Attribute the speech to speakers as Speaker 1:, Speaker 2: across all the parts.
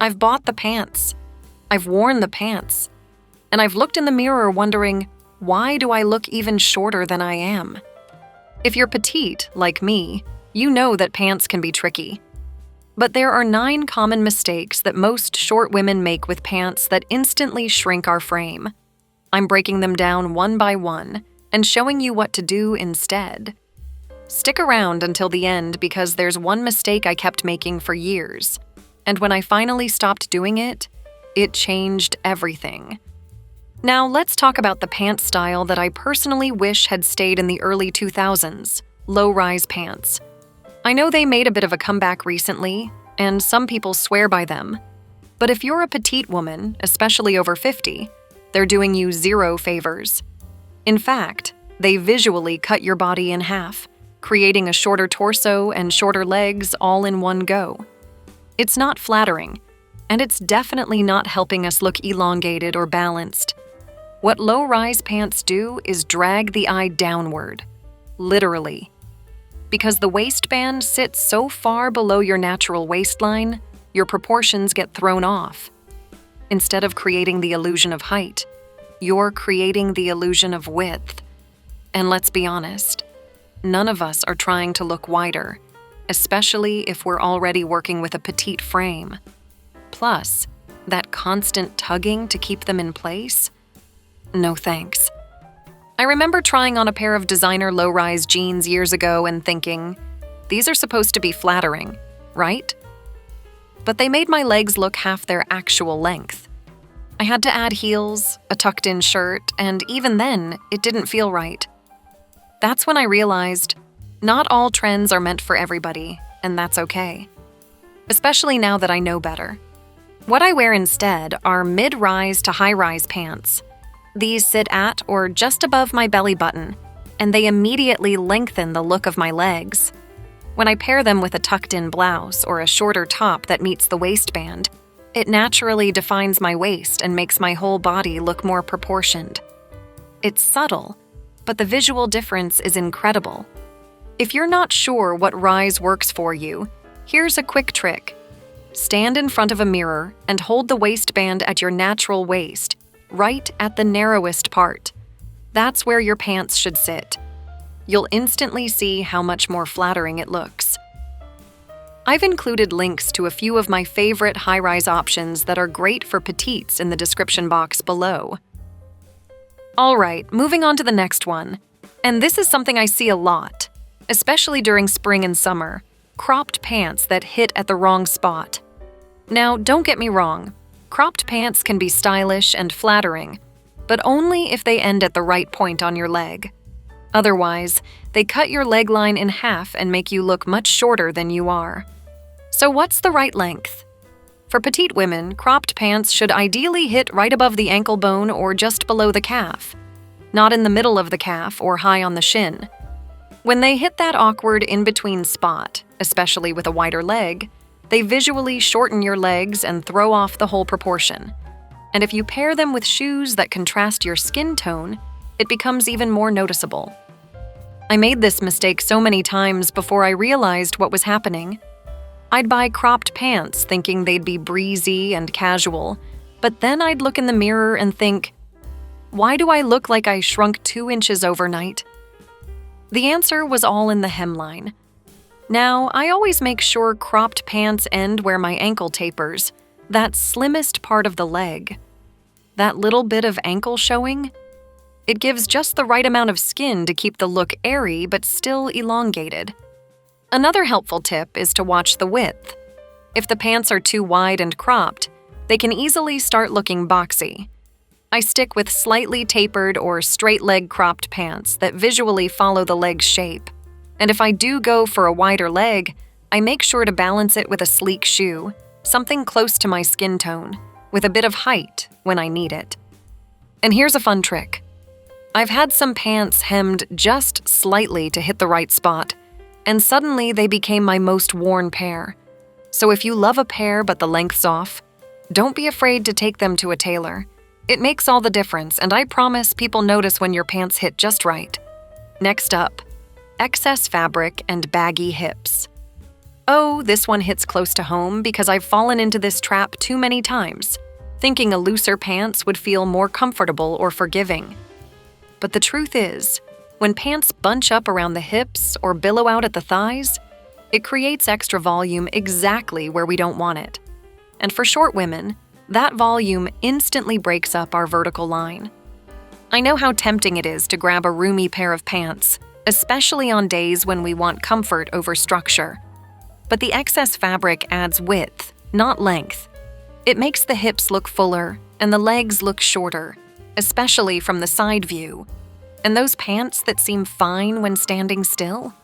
Speaker 1: I've bought the pants. I've worn the pants. And I've looked in the mirror wondering, why do I look even shorter than I am? If you're petite, like me, you know that pants can be tricky. But there are 9 common mistakes that most short women make with pants that instantly shrink our frame. I'm breaking them down one by one and showing you what to do instead. Stick around until the end because there's one mistake I kept making for years. And when I finally stopped doing it, it changed everything. Now let's talk about the pant style that I personally wish had stayed in the early 2000s, low-rise pants. I know they made a bit of a comeback recently, and some people swear by them. But if you're a petite woman, especially over 50, they're doing you 0 favors. In fact, they visually cut your body in half, creating a shorter torso and shorter legs all in one go. It's not flattering, and it's definitely not helping us look elongated or balanced. What low-rise pants do is drag the eye downward, literally. Because the waistband sits so far below your natural waistline, your proportions get thrown off. Instead of creating the illusion of height, you're creating the illusion of width. And let's be honest, none of us are trying to look wider, especially if we're already working with a petite frame. Plus, that constant tugging to keep them in place? No thanks. I remember trying on a pair of designer low-rise jeans years ago and thinking, these are supposed to be flattering, right? But they made my legs look half their actual length. I had to add heels, a tucked-in shirt, and even then, it didn't feel right. That's when I realized, not all trends are meant for everybody, and that's okay. Especially now that I know better. What I wear instead are mid-rise to high-rise pants. These sit at or just above my belly button, and they immediately lengthen the look of my legs. When I pair them with a tucked-in blouse or a shorter top that meets the waistband, it naturally defines my waist and makes my whole body look more proportioned. It's subtle, but the visual difference is incredible. If you're not sure what rise works for you, here's a quick trick. Stand in front of a mirror and hold the waistband at your natural waist, right at the narrowest part. That's where your pants should sit. You'll instantly see how much more flattering it looks. I've included links to a few of my favorite high-rise options that are great for petites in the description box below. All right, moving on to the next one. And this is something I see a lot, especially during spring and summer, cropped pants that hit at the wrong spot. Now, don't get me wrong. Cropped pants can be stylish and flattering, but only if they end at the right point on your leg. Otherwise, they cut your leg line in half and make you look much shorter than you are. So what's the right length? For petite women, cropped pants should ideally hit right above the ankle bone or just below the calf, not in the middle of the calf or high on the shin. When they hit that awkward in-between spot, especially with a wider leg, they visually shorten your legs and throw off the whole proportion. And if you pair them with shoes that contrast your skin tone, it becomes even more noticeable. I made this mistake so many times before I realized what was happening. I'd buy cropped pants thinking they'd be breezy and casual, but then I'd look in the mirror and think, why do I look like I shrunk 2 inches overnight? The answer was all in the hemline. Now, I always make sure cropped pants end where my ankle tapers, that slimmest part of the leg. That little bit of ankle showing? It gives just the right amount of skin to keep the look airy but still elongated. Another helpful tip is to watch the width. If the pants are too wide and cropped, they can easily start looking boxy. I stick with slightly tapered or straight leg cropped pants that visually follow the leg's shape. And if I do go for a wider leg, I make sure to balance it with a sleek shoe, something close to my skin tone, with a bit of height when I need it. And here's a fun trick. I've had some pants hemmed just slightly to hit the right spot, and suddenly they became my most worn pair. So if you love a pair but the length's off, don't be afraid to take them to a tailor. It makes all the difference, and I promise people notice when your pants hit just right. Next up, excess fabric and baggy hips. Oh, this one hits close to home because I've fallen into this trap too many times, thinking a looser pants would feel more comfortable or forgiving. But the truth is, when pants bunch up around the hips or billow out at the thighs, it creates extra volume exactly where we don't want it. And for short women, that volume instantly breaks up our vertical line. I know how tempting it is to grab a roomy pair of pants, especially on days when we want comfort over structure. But the excess fabric adds width, not length. It makes the hips look fuller and the legs look shorter, especially from the side view. And those pants that seem fine when standing still?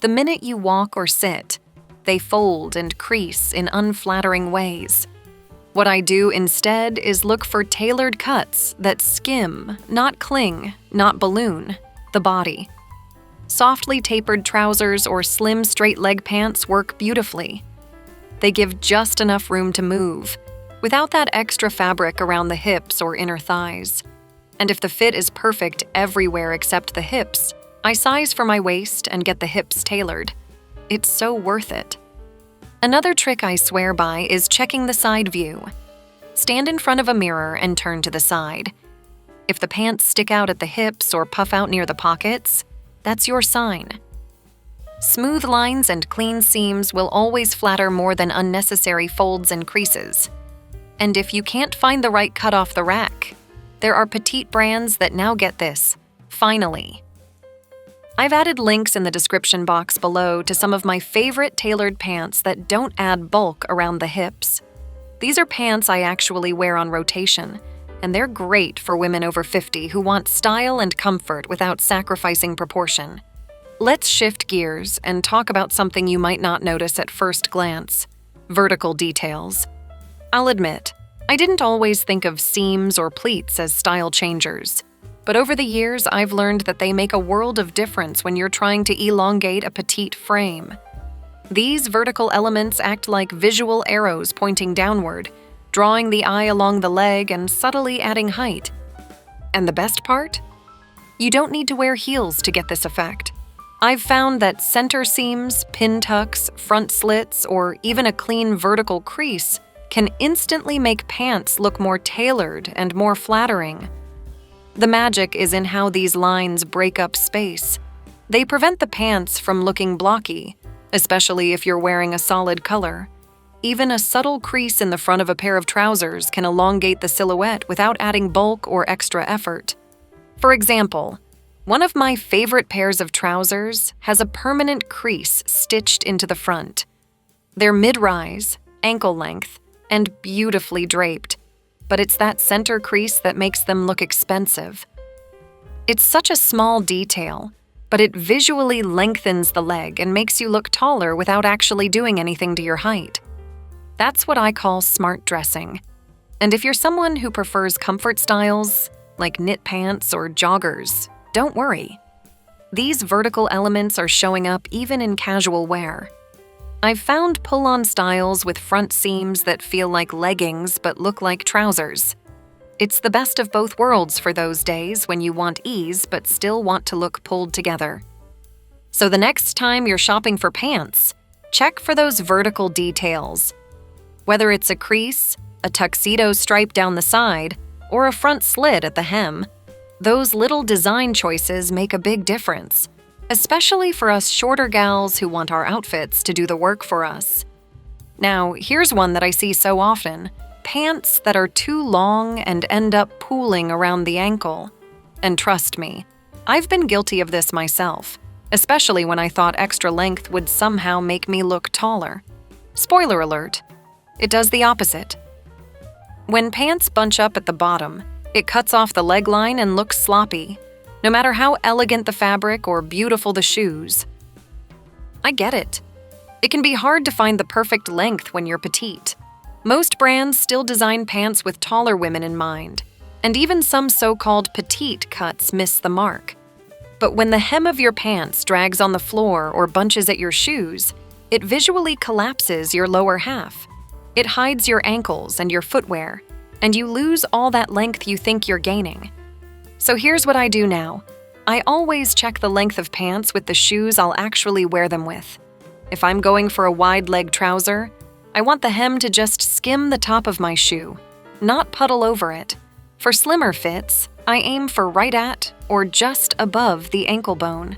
Speaker 1: The minute you walk or sit, they fold and crease in unflattering ways. What I do instead is look for tailored cuts that skim, not cling, not balloon, the body. Softly tapered trousers or slim straight leg pants work beautifully. They give just enough room to move, without that extra fabric around the hips or inner thighs. And if the fit is perfect everywhere except the hips, I size for my waist and get the hips tailored. It's so worth it. Another trick I swear by is checking the side view. Stand in front of a mirror and turn to the side. If the pants stick out at the hips or puff out near the pockets, that's your sign. Smooth lines and clean seams will always flatter more than unnecessary folds and creases. And if you can't find the right cut off the rack, there are petite brands that now get this, finally. I've added links in the description box below to some of my favorite tailored pants that don't add bulk around the hips. These are pants I actually wear on rotation, and they're great for women over 50 who want style and comfort without sacrificing proportion. Let's shift gears and talk about something you might not notice at first glance: vertical details. I'll admit, I didn't always think of seams or pleats as style changers. But over the years, I've learned that they make a world of difference when you're trying to elongate a petite frame. These vertical elements act like visual arrows pointing downward, drawing the eye along the leg and subtly adding height. And the best part? You don't need to wear heels to get this effect. I've found that center seams, pin tucks, front slits, or even a clean vertical crease can instantly make pants look more tailored and more flattering. The magic is in how these lines break up space. They prevent the pants from looking blocky, especially if you're wearing a solid color. Even a subtle crease in the front of a pair of trousers can elongate the silhouette without adding bulk or extra effort. For example, one of my favorite pairs of trousers has a permanent crease stitched into the front. They're mid-rise, ankle length, and beautifully draped. But it's that center crease that makes them look expensive. It's such a small detail, but it visually lengthens the leg and makes you look taller without actually doing anything to your height. That's what I call smart dressing. And if you're someone who prefers comfort styles, like knit pants or joggers, don't worry. These vertical elements are showing up even in casual wear. I've found pull-on styles with front seams that feel like leggings but look like trousers. It's the best of both worlds for those days when you want ease but still want to look pulled together. So the next time you're shopping for pants, check for those vertical details. Whether it's a crease, a tuxedo stripe down the side, or a front slit at the hem, those little design choices make a big difference. Especially for us shorter gals who want our outfits to do the work for us. Now, here's one that I see so often: pants that are too long and end up pooling around the ankle. And trust me, I've been guilty of this myself, especially when I thought extra length would somehow make me look taller. Spoiler alert, it does the opposite. When pants bunch up at the bottom, it cuts off the leg line and looks sloppy, no matter how elegant the fabric or beautiful the shoes. I get it. It can be hard to find the perfect length when you're petite. Most brands still design pants with taller women in mind, and even some so-called petite cuts miss the mark. But when the hem of your pants drags on the floor or bunches at your shoes, it visually collapses your lower half. It hides your ankles and your footwear, and you lose all that length you think you're gaining. So here's what I do now. I always check the length of pants with the shoes I'll actually wear them with. If I'm going for a wide-leg trouser, I want the hem to just skim the top of my shoe, not puddle over it. For slimmer fits, I aim for right at or just above the ankle bone.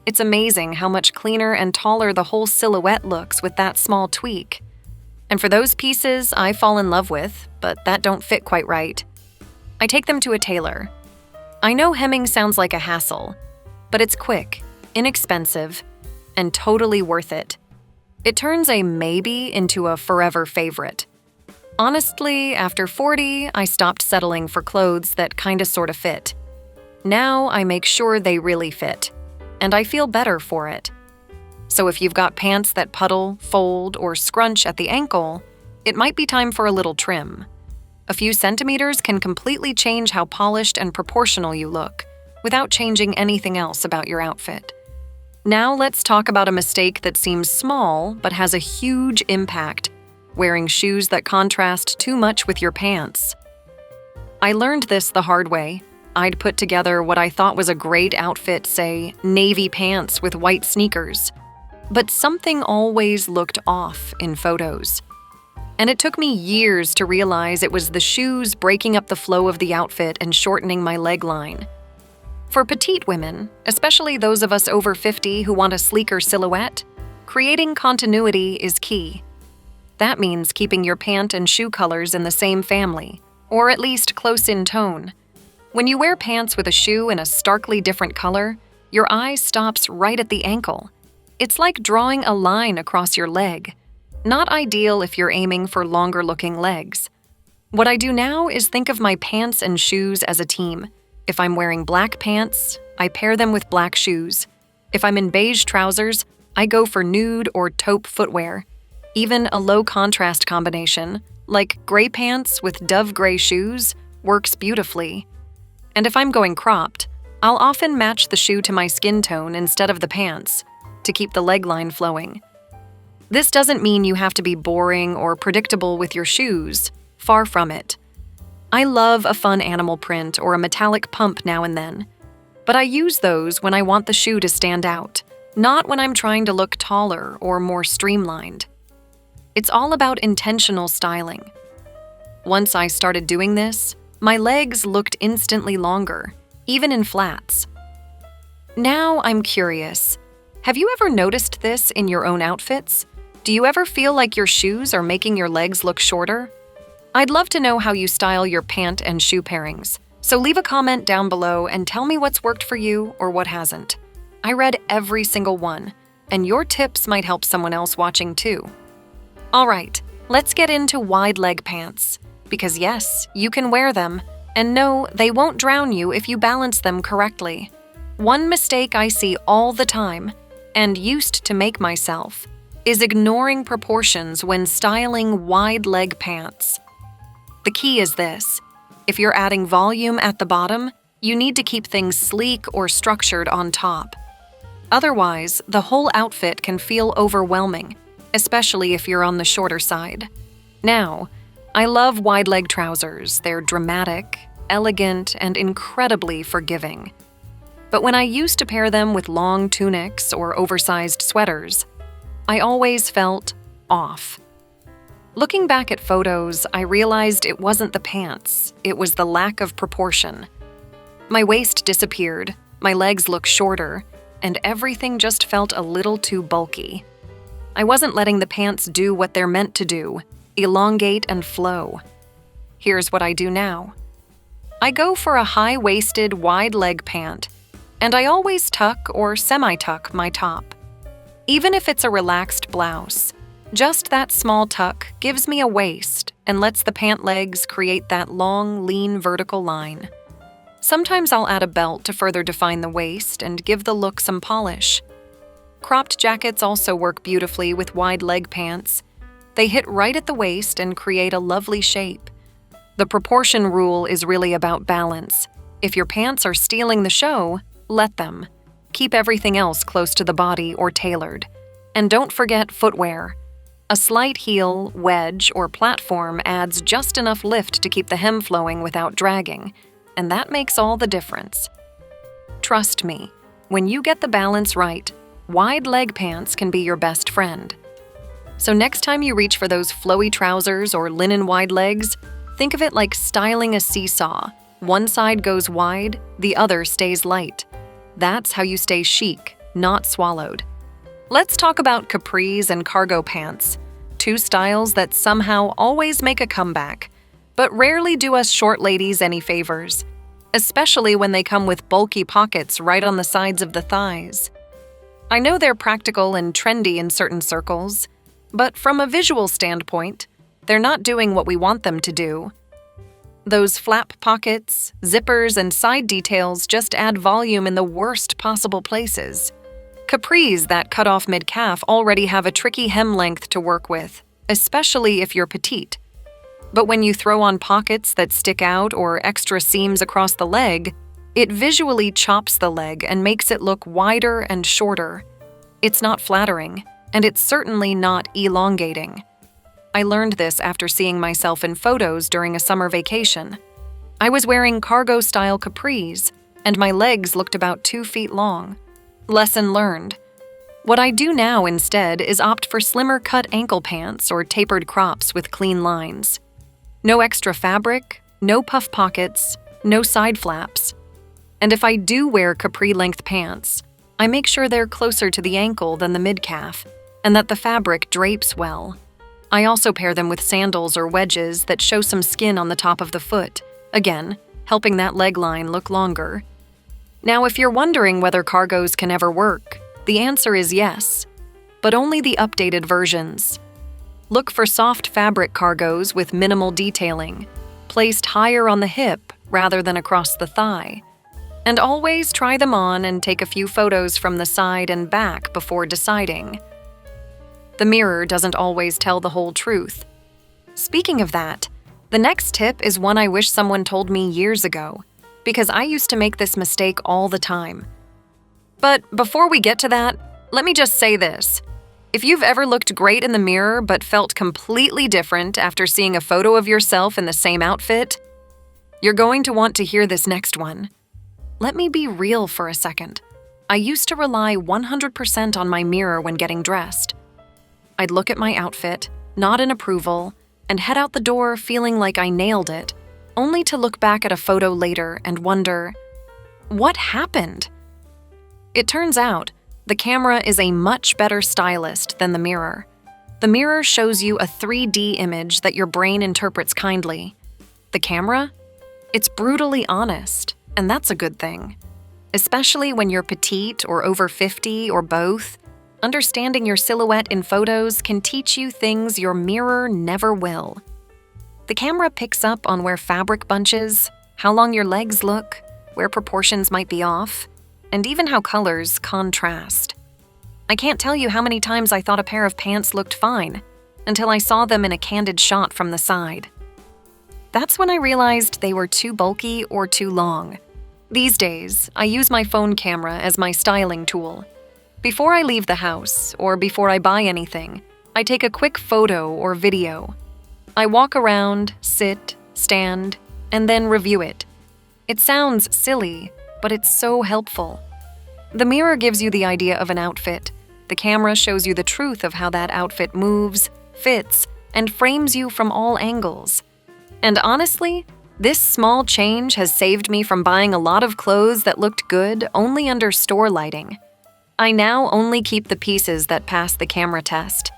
Speaker 1: It's amazing how much cleaner and taller the whole silhouette looks with that small tweak. And for those pieces I fall in love with, but that don't fit quite right, I take them to a tailor. I know hemming sounds like a hassle, but it's quick, inexpensive, and totally worth it. It turns a maybe into a forever favorite. Honestly, after 40, I stopped settling for clothes that kinda sorta fit. Now I make sure they really fit, and I feel better for it. So if you've got pants that puddle, fold, or scrunch at the ankle, it might be time for a little trim. A few centimeters can completely change how polished and proportional you look, without changing anything else about your outfit. Now let's talk about a mistake that seems small but has a huge impact: wearing shoes that contrast too much with your pants. I learned this the hard way. I'd put together what I thought was a great outfit, say, navy pants with white sneakers. But something always looked off in photos. And it took me years to realize it was the shoes breaking up the flow of the outfit and shortening my leg line. For petite women, especially those of us over 50 who want a sleeker silhouette, creating continuity is key. That means keeping your pant and shoe colors in the same family, or at least close in tone. When you wear pants with a shoe in a starkly different color, your eye stops right at the ankle. It's like drawing a line across your leg. Not ideal if you're aiming for longer-looking legs. What I do now is think of my pants and shoes as a team. If I'm wearing black pants, I pair them with black shoes. If I'm in beige trousers, I go for nude or taupe footwear. Even a low-contrast combination, like gray pants with dove gray shoes, works beautifully. And if I'm going cropped, I'll often match the shoe to my skin tone instead of the pants, to keep the leg line flowing. This doesn't mean you have to be boring or predictable with your shoes. Far from it. I love a fun animal print or a metallic pump now and then, but I use those when I want the shoe to stand out, not when I'm trying to look taller or more streamlined. It's all about intentional styling. Once I started doing this, my legs looked instantly longer, even in flats. Now I'm curious. Have you ever noticed this in your own outfits? Do you ever feel like your shoes are making your legs look shorter? I'd love to know how you style your pant and shoe pairings, so leave a comment down below and tell me what's worked for you or what hasn't. I read every single one, and your tips might help someone else watching too. Alright, let's get into wide leg pants, because yes, you can wear them, and no, they won't drown you if you balance them correctly. One mistake I see all the time, and used to make myself, is ignoring proportions when styling wide leg pants. The key is this: if you're adding volume at the bottom, you need to keep things sleek or structured on top. Otherwise, the whole outfit can feel overwhelming, especially if you're on the shorter side. Now, I love wide leg trousers. They're dramatic, elegant, and incredibly forgiving. But when I used to pair them with long tunics or oversized sweaters, I always felt off. Looking back at photos, I realized it wasn't the pants, it was the lack of proportion. My waist disappeared, my legs looked shorter, and everything just felt a little too bulky. I wasn't letting the pants do what they're meant to do, elongate and flow. Here's what I do now. I go for a high-waisted, wide-leg pant, and I always tuck or semi-tuck my top. Even if it's a relaxed blouse, just that small tuck gives me a waist and lets the pant legs create that long, lean vertical line. Sometimes I'll add a belt to further define the waist and give the look some polish. Cropped jackets also work beautifully with wide leg pants. They hit right at the waist and create a lovely shape. The proportion rule is really about balance. If your pants are stealing the show, let them. Keep everything else close to the body or tailored. And don't forget footwear. A slight heel, wedge, or platform adds just enough lift to keep the hem flowing without dragging, and that makes all the difference. Trust me, when you get the balance right, wide leg pants can be your best friend. So next time you reach for those flowy trousers or linen wide legs, think of it like styling a seesaw. One side goes wide, the other stays light. That's how you stay chic, not swallowed. Let's talk about capris and cargo pants, two styles that somehow always make a comeback, but rarely do us short ladies any favors, especially when they come with bulky pockets right on the sides of the thighs. I know they're practical and trendy in certain circles, but from a visual standpoint, they're not doing what we want them to do. Those flap pockets, zippers, and side details just add volume in the worst possible places. Capris that cut off mid-calf already have a tricky hem length to work with, especially if you're petite. But when you throw on pockets that stick out or extra seams across the leg, it visually chops the leg and makes it look wider and shorter. It's not flattering, and it's certainly not elongating. I learned this after seeing myself in photos during a summer vacation. I was wearing cargo-style capris, and my legs looked about 2 feet long. Lesson learned. What I do now instead is opt for slimmer cut ankle pants or tapered crops with clean lines. No extra fabric, no puff pockets, no side flaps. And if I do wear capri-length pants, I make sure they're closer to the ankle than the mid-calf, and that the fabric drapes well. I also pair them with sandals or wedges that show some skin on the top of the foot, again, helping that leg line look longer. Now, if you're wondering whether cargos can ever work, the answer is yes, but only the updated versions. Look for soft fabric cargos with minimal detailing, placed higher on the hip rather than across the thigh. And always try them on and take a few photos from the side and back before deciding. The mirror doesn't always tell the whole truth. Speaking of that, the next tip is one I wish someone told me years ago, because I used to make this mistake all the time. But before we get to that, let me just say this. If you've ever looked great in the mirror but felt completely different after seeing a photo of yourself in the same outfit, you're going to want to hear this next one. Let me be real for a second. I used to rely 100% on my mirror when getting dressed. I'd look at my outfit, nod in approval, and head out the door feeling like I nailed it, only to look back at a photo later and wonder, what happened? It turns out, the camera is a much better stylist than the mirror. The mirror shows you a 3D image that your brain interprets kindly. The camera? It's brutally honest, and that's a good thing. Especially when you're petite or over 50 or both, understanding your silhouette in photos can teach you things your mirror never will. The camera picks up on where fabric bunches, how long your legs look, where proportions might be off, and even how colors contrast. I can't tell you how many times I thought a pair of pants looked fine, until I saw them in a candid shot from the side. That's when I realized they were too bulky or too long. These days, I use my phone camera as my styling tool. Before I leave the house, or before I buy anything, I take a quick photo or video. I walk around, sit, stand, and then review it. It sounds silly, but it's so helpful. The mirror gives you the idea of an outfit. The camera shows you the truth of how that outfit moves, fits, and frames you from all angles. And honestly, this small change has saved me from buying a lot of clothes that looked good only under store lighting. I now only keep the pieces that pass the camera test.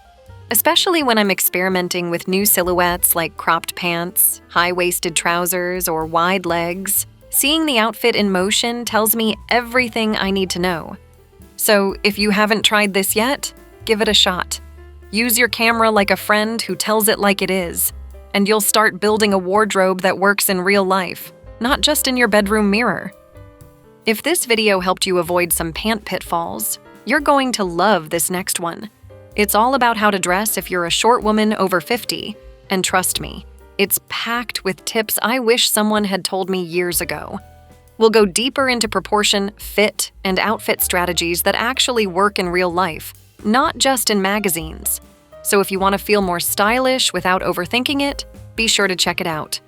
Speaker 1: Especially when I'm experimenting with new silhouettes like cropped pants, high-waisted trousers, or wide legs, seeing the outfit in motion tells me everything I need to know. So if you haven't tried this yet, give it a shot. Use your camera like a friend who tells it like it is, and you'll start building a wardrobe that works in real life, not just in your bedroom mirror. If this video helped you avoid some pant pitfalls, you're going to love this next one. It's all about how to dress if you're a short woman over 50, and trust me, it's packed with tips I wish someone had told me years ago. We'll go deeper into proportion, fit, and outfit strategies that actually work in real life, not just in magazines. So if you want to feel more stylish without overthinking it, be sure to check it out.